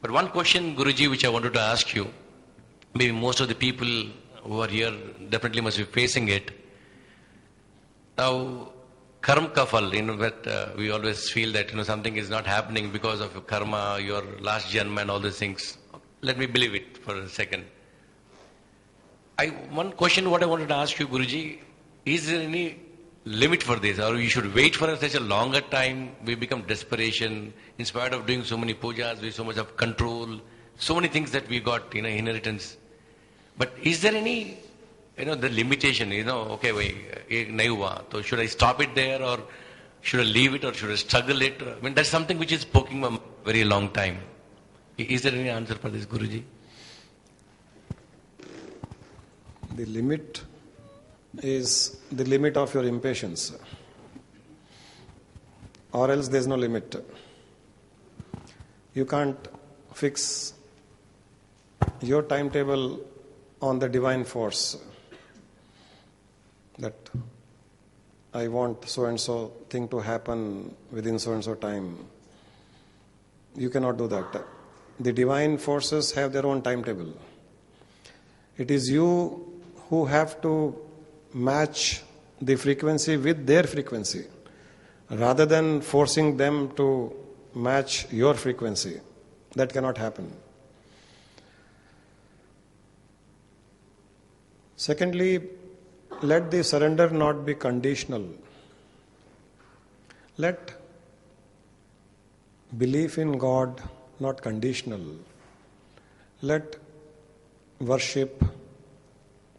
But one question, Guruji, which I wanted to ask you, maybe most of the people who are here definitely must be facing it. Now, karma ka phal, that we always feel that something is not happening because of your karma, your last janma and all these things. Let me believe it for a second. One question what I wanted to ask you, Guruji, is there any limit for this, or we should wait for such a longer time? We become desperation in spite of doing so many pujas, with so much of control, so many things that we got, inheritance. But is there any, the limitation? Okay, wait, nahi hua, so should I stop it there, or should I leave it, or should I struggle it? I mean, that's something which is poking me a very long time. Is there any answer for this, Guruji? The limit is the limit of your impatience, or else there is no limit. You can't fix your timetable on the divine force that I want so and so thing to happen within so and so time. You cannot do that. The divine forces have their own timetable. It is you who have to match the frequency with their frequency, rather than forcing them to match your frequency. That cannot happen. Secondly, let the surrender not be conditional. Let belief in God not conditional. Let worship,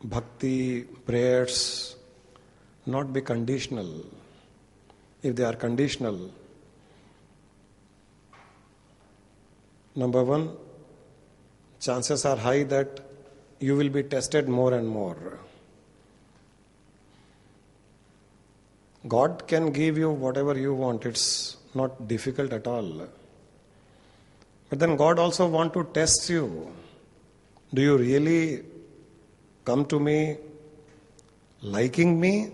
bhakti, prayers not be conditional. If they are conditional, number one, chances are high that you will be tested more and more. God can give you whatever you want. It's not difficult at all. But then God also wants to test you. Do you really come to me liking me?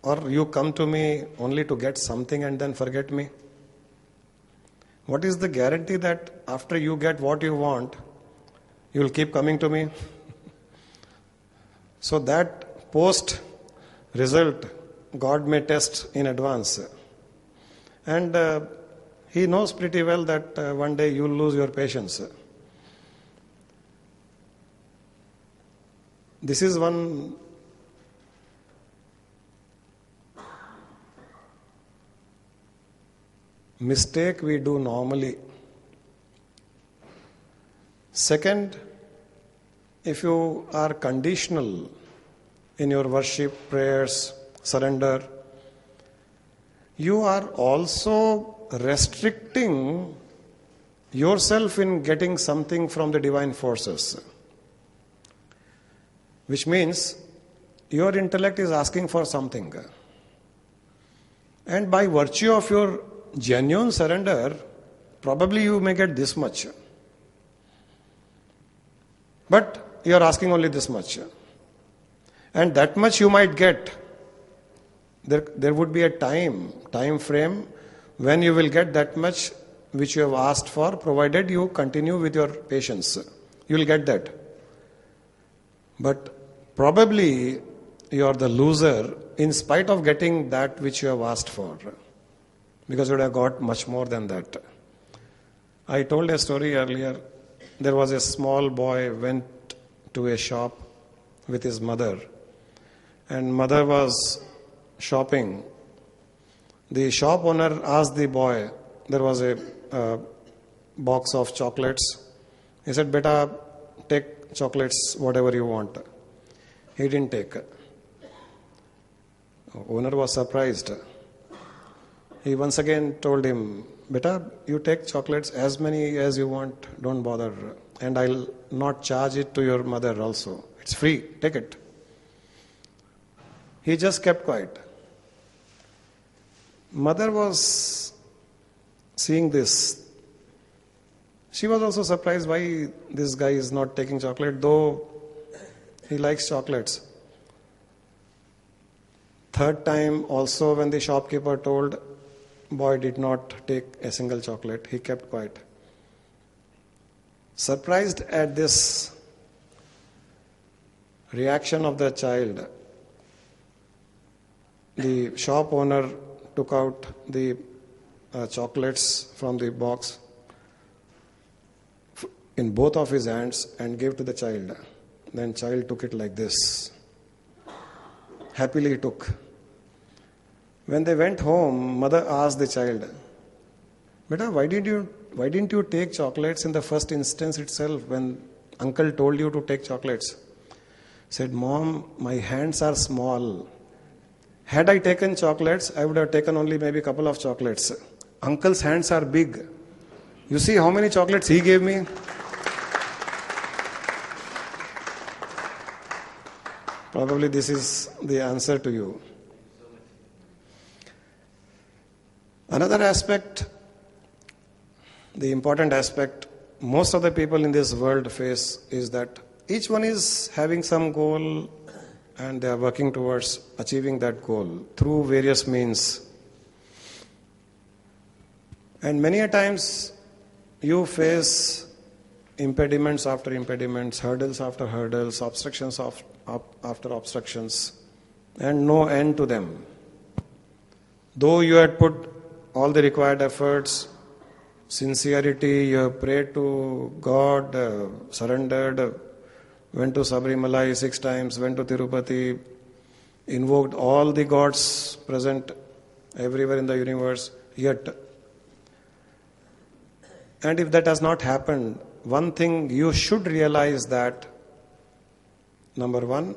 Or you come to me only to get something and then forget me? What is the guarantee that after you get what you want, you will keep coming to me? So that post result, God may test in advance. And He knows pretty well that one day you will lose your patience. This is one mistake we do normally. Second, if you are conditional in your worship, prayers, surrender, you are also restricting yourself in getting something from the divine forces. Which means your intellect is asking for something. And by virtue of your genuine surrender, probably you may get this much. But you are asking only this much. And that much you might get. There would be a time frame when you will get that much which you have asked for, provided you continue with your patience. You will get that. But probably you are the loser in spite of getting that which you have asked for, because you would have got much more than that. I told a story earlier. There was a small boy went to a shop with his mother, and mother was shopping. The shop owner asked the boy, there was a box of chocolates. He said, "Beta, take chocolates, whatever you want." He didn't take. Owner was surprised. He once again told him, "Beta, you take chocolates as many as you want, don't bother. And I'll not charge it to your mother also. It's free, take it." He just kept quiet. Mother was seeing this. She was also surprised why this guy is not taking chocolate, though he likes chocolates. Third time also, when the shopkeeper told, boy did not take a single chocolate. He kept quiet. Surprised at this reaction of the child, the shop owner took out the chocolates from the box in both of his hands and gave to the child. Then child took it like this. Happily he took. When they went home, mother asked the child, "Beta, why didn't you take chocolates in the first instance itself when uncle told you to take chocolates?" Said, "Mom, my hands are small. Had I taken chocolates, I would have taken only maybe a couple of chocolates. Uncle's hands are big. You see how many chocolates he gave me?" Probably this is the answer to you. Another aspect, the important aspect most of the people in this world face is that each one is having some goal and they are working towards achieving that goal through various means. And many a times you face impediments after impediments, hurdles after hurdles, obstructions after obstructions, and no end to them. Though you had put all the required efforts, sincerity, you have prayed to God, surrendered, went to Sabrimala 6 times, went to Tirupati, invoked all the gods present everywhere in the universe, yet. And if that has not happened, one thing you should realize that, number one,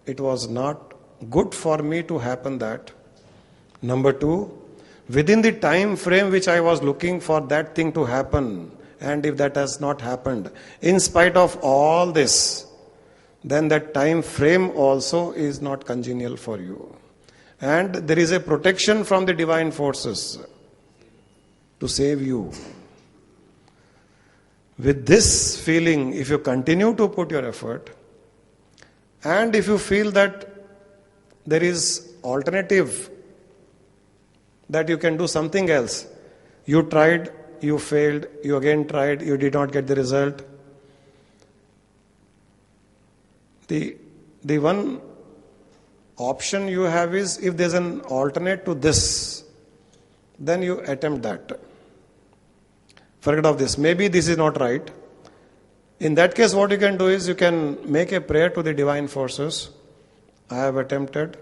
it was not good for me to happen that. Number two, within the time frame which I was looking for that thing to happen, and if that has not happened, in spite of all this, then that time frame also is not congenial for you. And there is a protection from the divine forces to save you. With this feeling, if you continue to put your effort, and if you feel that there is alternative, that you can do something else, you tried, you failed, you again tried, you did not get the result. The one option you have is, if there's an alternate to this, then you attempt that. Forget of this. Maybe this is not right. In that case, what you can do is you can make a prayer to the divine forces. I have attempted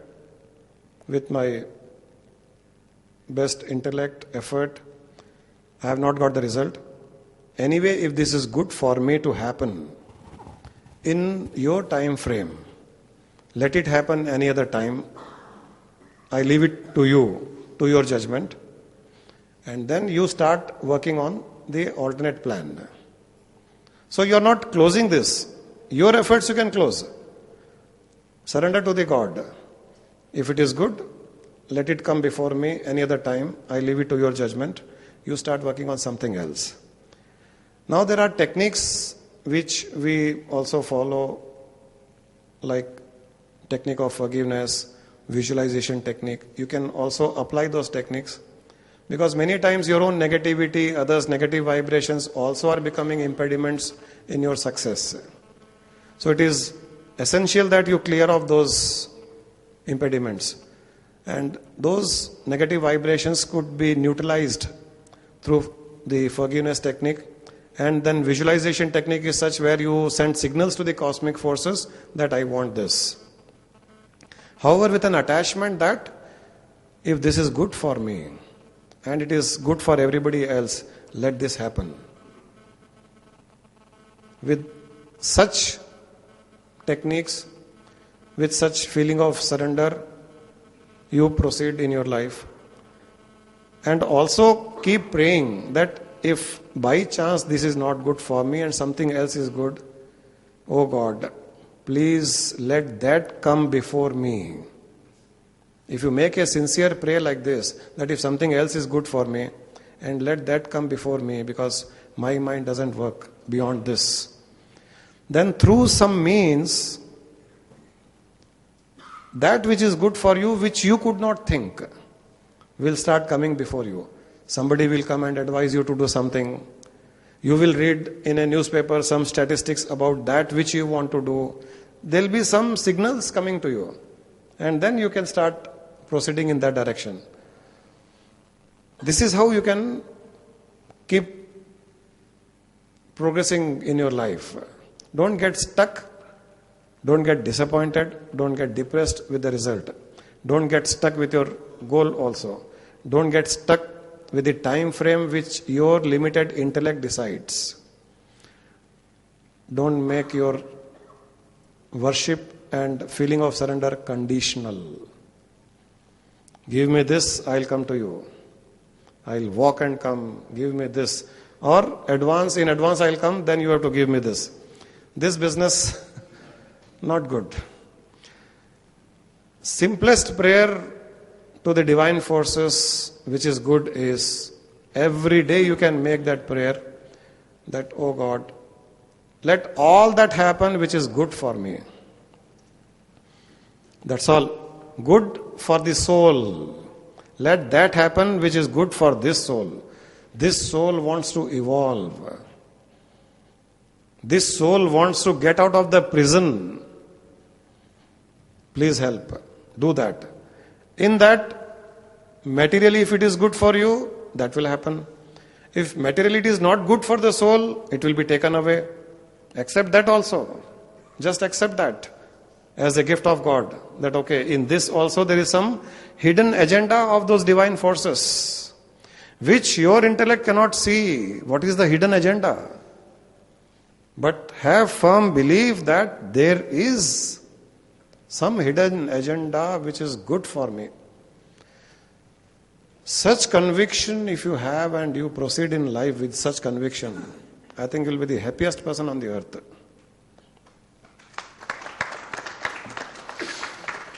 with my best intellect, effort. I have not got the result. Anyway, if this is good for me to happen in your time frame, let it happen any other time. I leave it to you, to your judgment. And then you start working on the alternate plan. So you are not closing this. Your efforts you can close. Surrender to the God. If it is good, let it come before me any other time. I leave it to your judgment. You start working on something else. Now there are techniques which we also follow, like technique of forgiveness, visualization technique. You can also apply those techniques, because many times your own negativity, others' negative vibrations also are becoming impediments in your success. So it is essential that you clear off those impediments. And those negative vibrations could be neutralized through the forgiveness technique. And then visualization technique is such where you send signals to the cosmic forces that I want this. However, with an attachment that if this is good for me and it is good for everybody else, let this happen. With such techniques, with such feeling of surrender, you proceed in your life. And also keep praying that if by chance this is not good for me and something else is good, oh God, please let that come before me. If you make a sincere prayer like this, that if something else is good for me, and let that come before me, because my mind doesn't work beyond this, then through some means, that which is good for you, which you could not think, will start coming before you. Somebody will come and advise you to do something. You will read in a newspaper some statistics about that which you want to do. There will be some signals coming to you. And then you can start proceeding in that direction. This is how you can keep progressing in your life. Don't get stuck. Don't get disappointed. Don't get depressed with the result. Don't get stuck with your goal also. Don't get stuck with the time frame which your limited intellect decides. Don't make your worship and feeling of surrender conditional. Give me this, I'll come to you. I'll walk and come. Give me this. Or in advance I'll come, then you have to give me this. This business, not good. Simplest prayer to the divine forces, which is good, is every day you can make that prayer that, oh God, let all that happen which is good for me. That's all. Good for the soul. Let that happen which is good for this soul. This soul wants to evolve. This soul wants to get out of the prison. Please help. Do that. In that, materially if it is good for you, that will happen. If materially it is not good for the soul, it will be taken away. Accept that also. Just accept that as a gift of God. That okay, in this also there is some hidden agenda of those divine forces, which your intellect cannot see. What is the hidden agenda? But have firm belief that there is some hidden agenda which is good for me. Such conviction, if you have and you proceed in life with such conviction, I think you will be the happiest person on the earth.